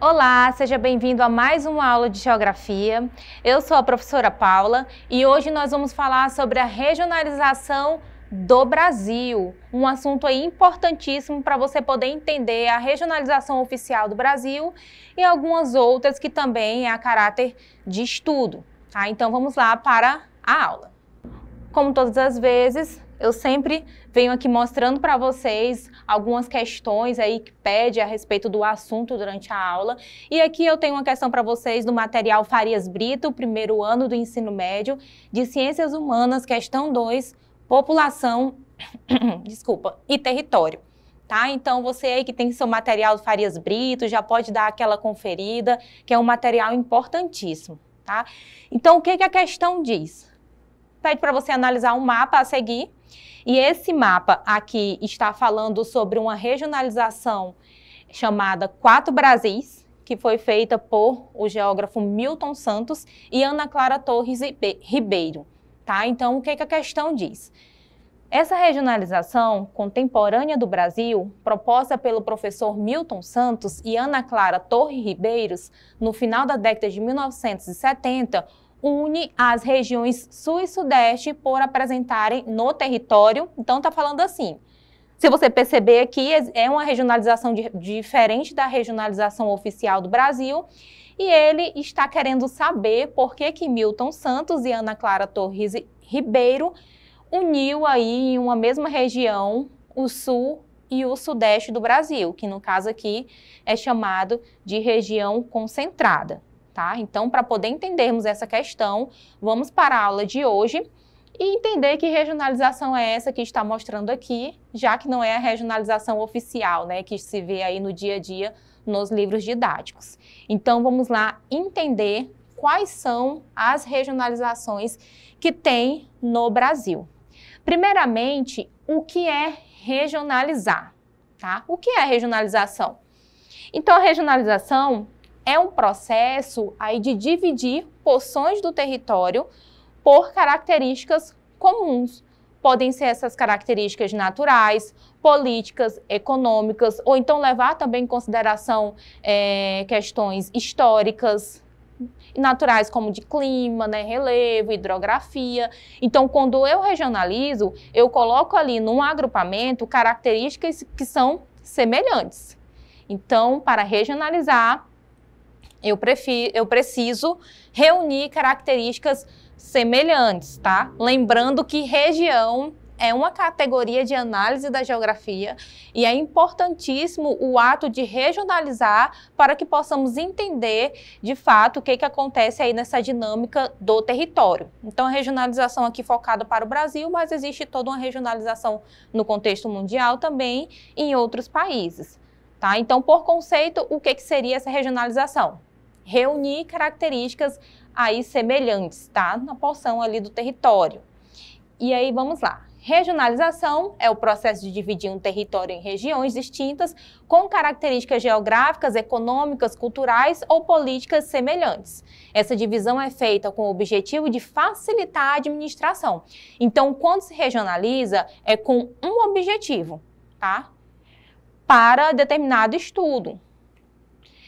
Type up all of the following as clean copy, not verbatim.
Olá, seja bem-vindo a mais uma aula de Geografia. Eu sou a professora Paula e hoje nós vamos falar sobre a regionalização do Brasil, um assunto aí importantíssimo para você poder entender a regionalização oficial do Brasil e algumas outras que também é a caráter de estudo, tá? Então vamos lá para a aula. Como todas as vezes, eu sempre venho aqui mostrando para vocês algumas questões aí que pede a respeito do assunto durante a aula. E aqui eu tenho uma questão para vocês do material Farias Brito, primeiro ano do ensino médio, de Ciências Humanas, questão 2, População, e Território. Tá? Então você aí que tem seu material do Farias Brito, já pode dar aquela conferida, que é um material importantíssimo. Tá? Então o que a questão diz? Pede para você analisar um mapa a seguir, e esse mapa aqui está falando sobre uma regionalização chamada Quatro Brasis, que foi feita por o geógrafo Milton Santos e Ana Clara Torres Ribeiro. Tá? Então, o que a questão diz? Essa regionalização contemporânea do Brasil, proposta pelo professor Milton Santos e Ana Clara Torres Ribeiros, no final da década de 1970, une as regiões sul e sudeste por apresentarem no território. Então, está falando assim, se você perceber aqui, é uma regionalização diferente da regionalização oficial do Brasil, e ele está querendo saber por que Milton Santos e Ana Clara Torres Ribeiro uniu aí em uma mesma região o sul e o sudeste do Brasil, que no caso aqui é chamado de região concentrada. Tá? Então, para poder entendermos essa questão, vamos para a aula de hoje e entender que regionalização é essa que está mostrando aqui, já que não é a regionalização oficial, né, que se vê aí no dia a dia nos livros didáticos. Então, vamos lá entender quais são as regionalizações que tem no Brasil. Primeiramente, o que é regionalizar? Tá? O que é regionalização? Então, a regionalização é um processo aí de dividir porções do território por características comuns. Podem ser essas características naturais, políticas, econômicas, ou então levar também em consideração questões históricas e naturais, como de clima, né, relevo, hidrografia. Então, quando eu regionalizo, eu coloco ali num agrupamento características que são semelhantes. Então, para regionalizar, eu preciso reunir características semelhantes, tá? Lembrando que região é uma categoria de análise da geografia e é importantíssimo o ato de regionalizar para que possamos entender, de fato, o que acontece aí nessa dinâmica do território. Então, a regionalização aqui focada para o Brasil, mas existe toda uma regionalização no contexto mundial também em outros países, tá? Então, por conceito, o que seria essa regionalização? Reunir características aí semelhantes, tá? Na porção ali do território. E aí, vamos lá. Regionalização é o processo de dividir um território em regiões distintas com características geográficas, econômicas, culturais ou políticas semelhantes. Essa divisão é feita com o objetivo de facilitar a administração. Então, quando se regionaliza, é com um objetivo, tá? Para determinado estudo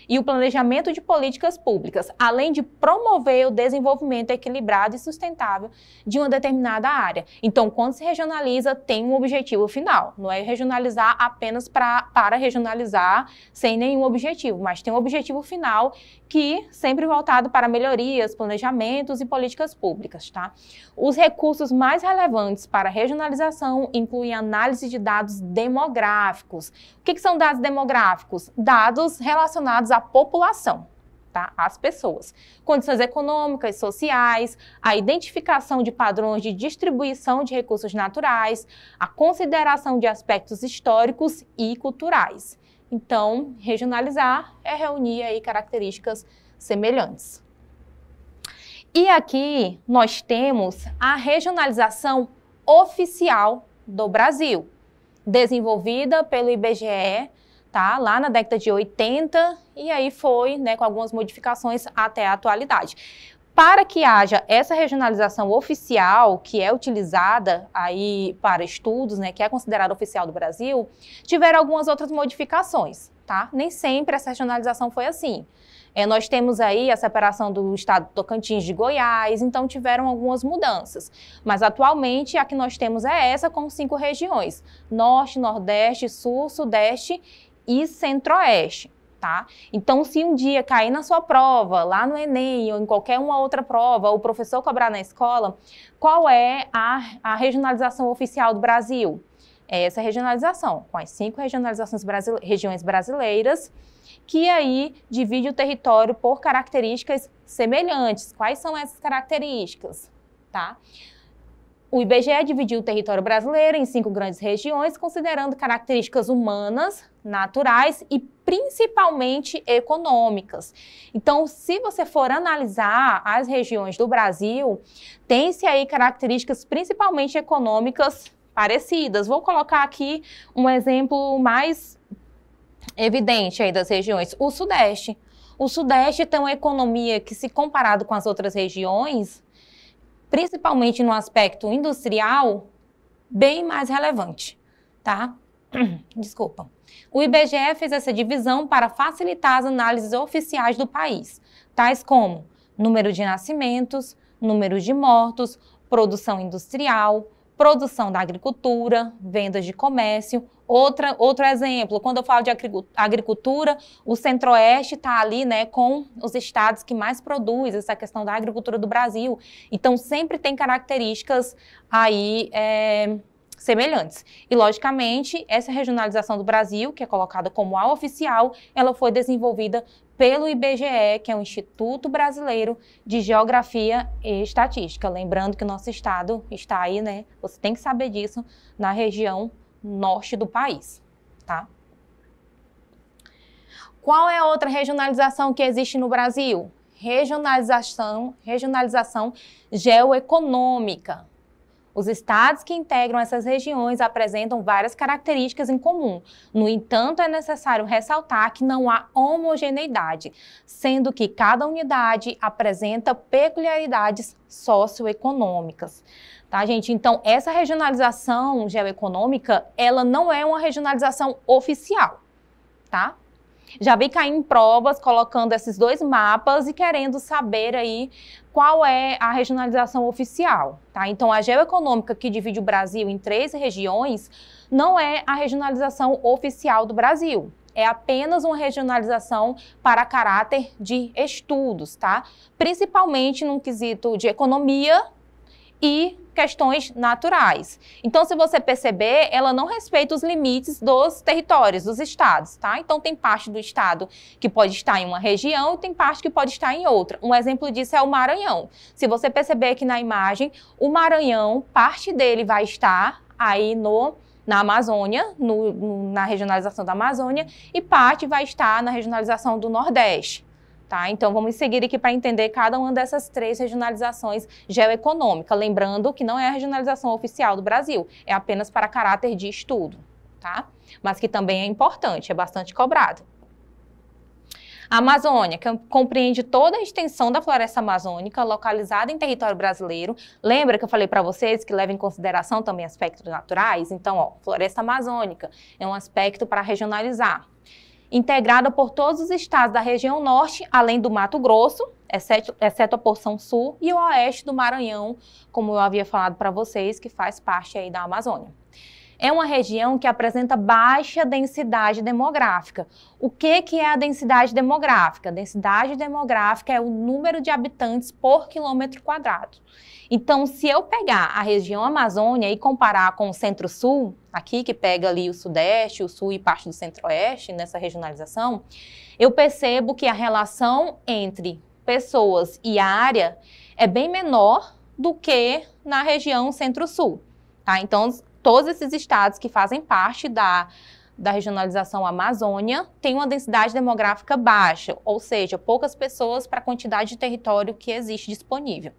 e o planejamento de políticas públicas, além de promover o desenvolvimento equilibrado e sustentável de uma determinada área. Então, quando se regionaliza, tem um objetivo final. Não é regionalizar apenas para regionalizar sem nenhum objetivo, mas tem um objetivo final que sempre voltado para melhorias, planejamentos e políticas públicas, tá? Os recursos mais relevantes para a regionalização incluem análise de dados demográficos. O que são dados demográficos? Dados relacionados à população, tá? As pessoas. Condições econômicas, sociais, a identificação de padrões de distribuição de recursos naturais, a consideração de aspectos históricos e culturais. Então, regionalizar é reunir aí características semelhantes. E aqui nós temos a regionalização oficial do Brasil, desenvolvida pelo IBGE, tá? Lá na década de 80, e aí foi, né, com algumas modificações até a atualidade. Para que haja essa regionalização oficial, que é utilizada aí para estudos, né, que é considerada oficial do Brasil, tiveram algumas outras modificações, tá? Nem sempre essa regionalização foi assim. Nós temos aí a separação do estado de Tocantins de Goiás, então tiveram algumas mudanças. Mas atualmente a que nós temos é essa com 5 regiões: Norte, Nordeste, Sul, Sudeste e Centro-Oeste. Tá? Então, se um dia cair na sua prova, lá no Enem ou em qualquer uma outra prova, o professor cobrar na escola, qual é a regionalização oficial do Brasil? É essa regionalização, com as 5 regiões brasileiras, que aí divide o território por características semelhantes. Quais são essas características? Tá? O IBGE dividiu o território brasileiro em 5 grandes regiões, considerando características humanas, naturais e principalmente econômicas. Então, se você for analisar as regiões do Brasil, tem-se aí características principalmente econômicas parecidas. Vou colocar aqui um exemplo mais evidente aí das regiões. O Sudeste. O Sudeste tem uma economia que, se comparado com as outras regiões, principalmente no aspecto industrial, bem mais relevante, tá? Desculpa. O IBGE fez essa divisão para facilitar as análises oficiais do país, tais como número de nascimentos, número de mortos, produção industrial, produção da agricultura, vendas de comércio. Outro exemplo, quando eu falo de agricultura, o Centro-Oeste está ali, né, com os estados que mais produzem essa questão da agricultura do Brasil. Então, sempre tem características aí semelhantes. E, logicamente, essa regionalização do Brasil, que é colocada como a oficial, ela foi desenvolvida pelo IBGE, que é o Instituto Brasileiro de Geografia e Estatística. Lembrando que o nosso estado está aí, né, você tem que saber disso, na região norte do país, tá? Qual é a outra regionalização que existe no Brasil? Regionalização geoeconômica. Os estados que integram essas regiões apresentam várias características em comum. No entanto, é necessário ressaltar que não há homogeneidade, sendo que cada unidade apresenta peculiaridades socioeconômicas. Tá, gente? Então, essa regionalização geoeconômica, ela não é uma regionalização oficial, tá? Já vi cair em provas colocando esses 2 mapas e querendo saber aí qual é a regionalização oficial, tá? Então, a geoeconômica, que divide o Brasil em 3 regiões, não é a regionalização oficial do Brasil. É apenas uma regionalização para caráter de estudos, tá? Principalmente num quesito de economia e questões naturais. Então, se você perceber, ela não respeita os limites dos territórios, dos estados, tá? Então, tem parte do estado que pode estar em uma região e tem parte que pode estar em outra. Um exemplo disso é o Maranhão. Se você perceber aqui na imagem, o Maranhão, parte dele vai estar aí na Amazônia, na regionalização da Amazônia, e parte vai estar na regionalização do Nordeste. Tá? Então, vamos seguir aqui para entender cada uma dessas 3 regionalizações geoeconômicas. Lembrando que não é a regionalização oficial do Brasil, é apenas para caráter de estudo, tá? Mas que também é importante, é bastante cobrado. A Amazônia, que compreende toda a extensão da floresta amazônica, localizada em território brasileiro. Lembra que eu falei para vocês que leva em consideração também aspectos naturais? Então, ó, floresta amazônica é um aspecto para regionalizar. Integrada por todos os estados da região norte, além do Mato Grosso, exceto a porção sul, e o oeste do Maranhão, como eu havia falado para vocês, que faz parte aí da Amazônia. É uma região que apresenta baixa densidade demográfica. O que é a densidade demográfica? A densidade demográfica é o número de habitantes por quilômetro quadrado. Então, se eu pegar a região Amazônia e comparar com o Centro-Sul, aqui que pega ali o Sudeste, o Sul e parte do Centro-Oeste, nessa regionalização, eu percebo que a relação entre pessoas e área é bem menor do que na região Centro-Sul, tá? Então, todos esses estados que fazem parte da regionalização Amazônia têm uma densidade demográfica baixa, ou seja, poucas pessoas para a quantidade de território que existe disponível.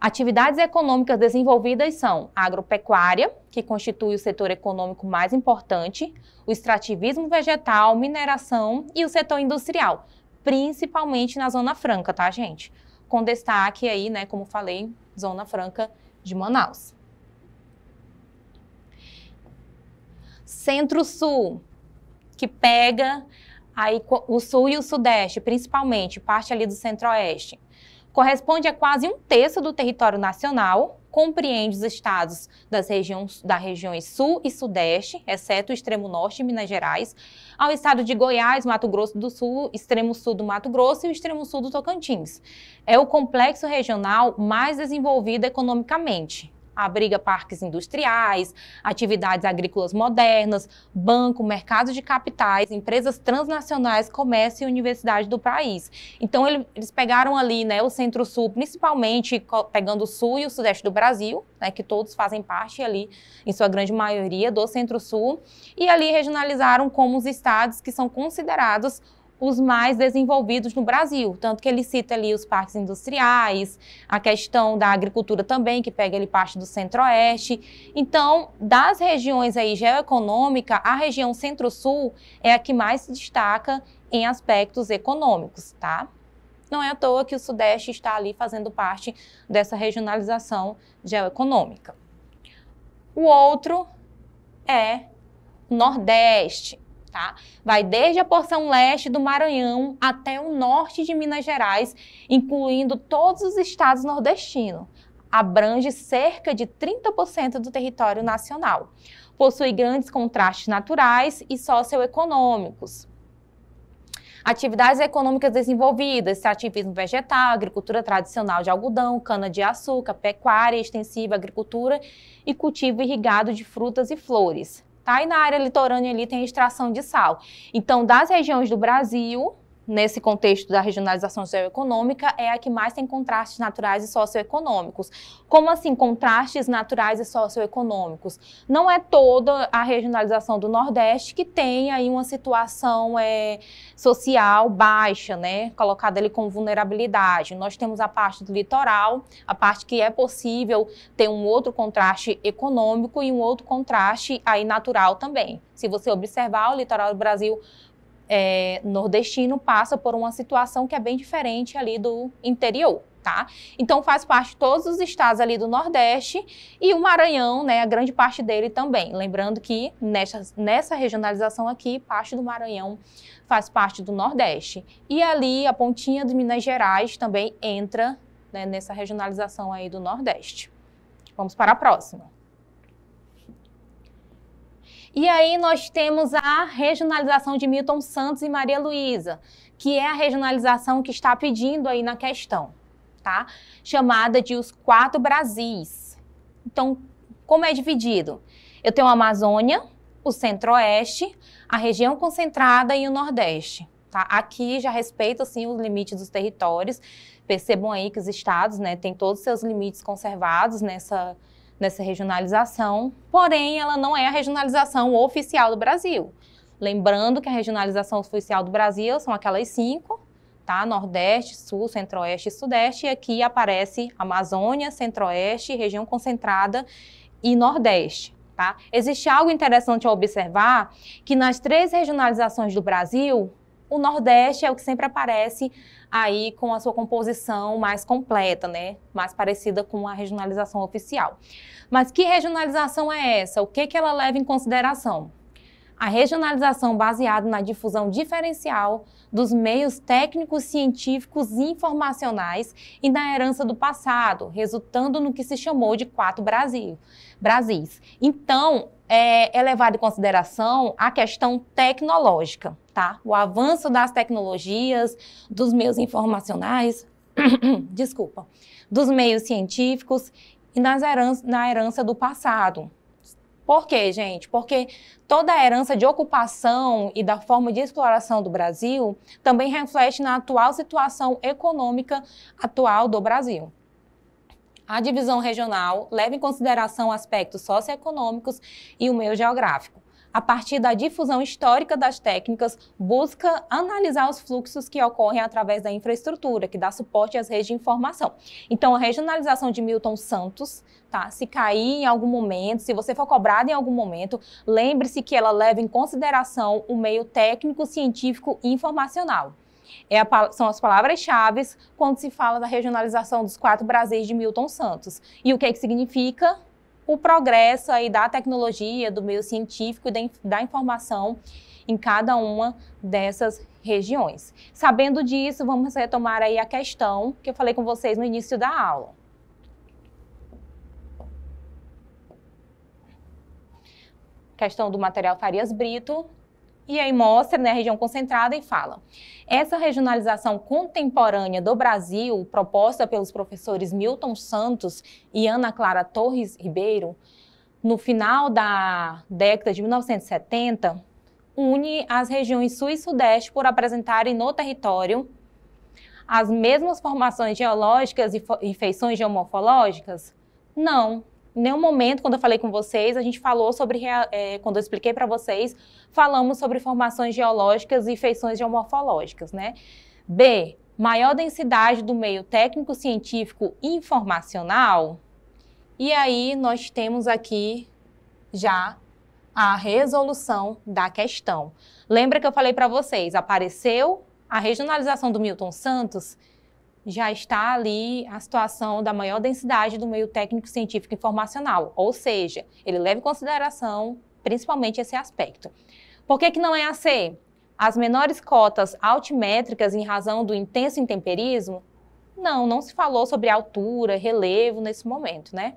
Atividades econômicas desenvolvidas são a agropecuária, que constitui o setor econômico mais importante, o extrativismo vegetal, mineração e o setor industrial, principalmente na Zona Franca, tá, gente? com destaque aí, né, como falei, Zona Franca de Manaus. Centro-Sul, que pega aí o Sul e o Sudeste, principalmente, parte ali do Centro-Oeste. Corresponde a quase 1/3 do território nacional, compreende os estados das regiões Sul e Sudeste, exceto o extremo Norte e Minas Gerais, ao estado de Goiás, Mato Grosso do Sul, extremo Sul do Mato Grosso e o extremo Sul do Tocantins. É o complexo regional mais desenvolvido economicamente. Abriga parques industriais, atividades agrícolas modernas, banco, mercado de capitais, empresas transnacionais, comércio e universidade do país. Então, eles pegaram ali, né, o Centro-Sul, principalmente pegando o Sul e o Sudeste do Brasil, né, que todos fazem parte ali, em sua grande maioria, do Centro-Sul, e ali regionalizaram como os estados que são considerados os mais desenvolvidos no Brasil, tanto que ele cita ali os parques industriais, a questão da agricultura também, que pega ali parte do Centro-Oeste. Então, das regiões aí geoeconômica, a região Centro-Sul é a que mais se destaca em aspectos econômicos, tá? Não é à toa que o Sudeste está ali fazendo parte dessa regionalização geoeconômica. O outro é o Nordeste. Tá? Vai desde a porção leste do Maranhão até o norte de Minas Gerais, incluindo todos os estados nordestinos. Abrange cerca de 30% do território nacional. Possui grandes contrastes naturais e socioeconômicos. Atividades econômicas desenvolvidas, extrativismo vegetal, agricultura tradicional de algodão, cana-de-açúcar, pecuária extensiva, agricultura e cultivo irrigado de frutas e flores. Tá? E na área litorânea ali tem a extração de sal. Então, das regiões do Brasil, nesse contexto da regionalização geoeconômica, é a que mais tem contrastes naturais e socioeconômicos. Como assim, contrastes naturais e socioeconômicos? Não é toda a regionalização do Nordeste que tem aí uma situação social baixa, né? Colocada ali com vulnerabilidade. Nós temos a parte do litoral, a parte que é possível ter um outro contraste econômico e um outro contraste aí natural também. Se você observar, o litoral do Brasil nordestino passa por uma situação que é bem diferente ali do interior, tá? Então faz parte de todos os estados ali do Nordeste e o Maranhão, né, a grande parte dele também. Lembrando que nessa regionalização aqui, parte do Maranhão faz parte do Nordeste. E ali a pontinha de Minas Gerais também entra, né, nessa regionalização aí do Nordeste. Vamos para a próxima. E aí nós temos a regionalização de Milton Santos e Maria Luísa, que é a regionalização que está pedindo aí na questão, tá? Chamada de os 4 Brasis. Então, como é dividido? Eu tenho a Amazônia, o Centro-Oeste, a região concentrada e o Nordeste, tá? Aqui já respeita, assim, os limites dos territórios. Percebam aí que os estados, né, têm todos os seus limites conservados nessa regionalização, porém ela não é a regionalização oficial do Brasil. Lembrando que a regionalização oficial do Brasil são aquelas 5, tá? Nordeste, Sul, Centro-Oeste e Sudeste, e aqui aparece Amazônia, Centro-Oeste, região concentrada e Nordeste, tá? Existe algo interessante a observar, que nas 3 regionalizações do Brasil, o Nordeste é o que sempre aparece aí com a sua composição mais completa, né? Mais parecida com a regionalização oficial. Mas que regionalização é essa? O que ela leva em consideração? A regionalização baseada na difusão diferencial dos meios técnicos, científicos e informacionais e na herança do passado, resultando no que se chamou de 4 Brasis. Então, é levado em consideração a questão tecnológica, tá? O avanço das tecnologias, dos meios informacionais, desculpa, dos meios científicos e na herança do passado. Por quê, gente? Porque toda a herança de ocupação e da forma de exploração do Brasil também reflete na atual situação econômica atual do Brasil. A divisão regional leva em consideração aspectos socioeconômicos e o meio geográfico. A partir da difusão histórica das técnicas, busca analisar os fluxos que ocorrem através da infraestrutura, que dá suporte às redes de informação. Então, a regionalização de Milton Santos, tá? Se cair em algum momento, se você for cobrado em algum momento, lembre-se que ela leva em consideração o meio técnico, científico e informacional. São as palavras-chave quando se fala da regionalização dos 4 Brasis de Milton Santos. E o que significa? O progresso aí da tecnologia, do meio científico e da informação em cada uma dessas regiões. Sabendo disso, vamos retomar aí a questão que eu falei com vocês no início da aula. Questão do material Farias Brito, e aí mostra, né, a região concentrada e fala: essa regionalização contemporânea do Brasil, proposta pelos professores Milton Santos e Ana Clara Torres Ribeiro, no final da década de 1970, une as regiões sul e sudeste por apresentarem no território as mesmas formações geológicas e feições geomorfológicas? Não. Em nenhum momento, quando eu falei com vocês, a gente falou sobre, quando eu expliquei para vocês, falamos sobre formações geológicas e feições geomorfológicas, né? B, maior densidade do meio técnico-científico informacional. E aí nós temos aqui já a resolução da questão. Lembra que eu falei para vocês, apareceu a regionalização do Milton Santos, já está ali a situação da maior densidade do meio técnico-científico informacional, ou seja, ele leva em consideração principalmente esse aspecto. Por que não é a C? As menores cotas altimétricas em razão do intenso intemperismo? Não se falou sobre altura, relevo nesse momento, né?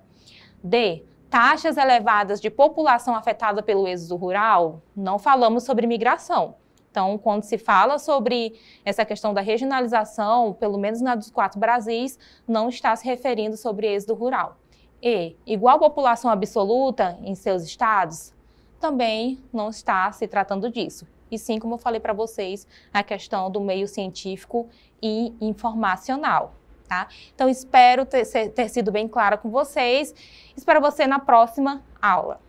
D, taxas elevadas de população afetada pelo êxodo rural? Não falamos sobre migração. Então, quando se fala sobre essa questão da regionalização, pelo menos na dos 4 Brasis, não está se referindo sobre êxodo rural. E, igual população absoluta em seus estados? Também não está se tratando disso. E sim, como eu falei para vocês, a questão do meio científico e informacional. Tá? Então, espero ter sido bem clara com vocês. Espero você na próxima aula.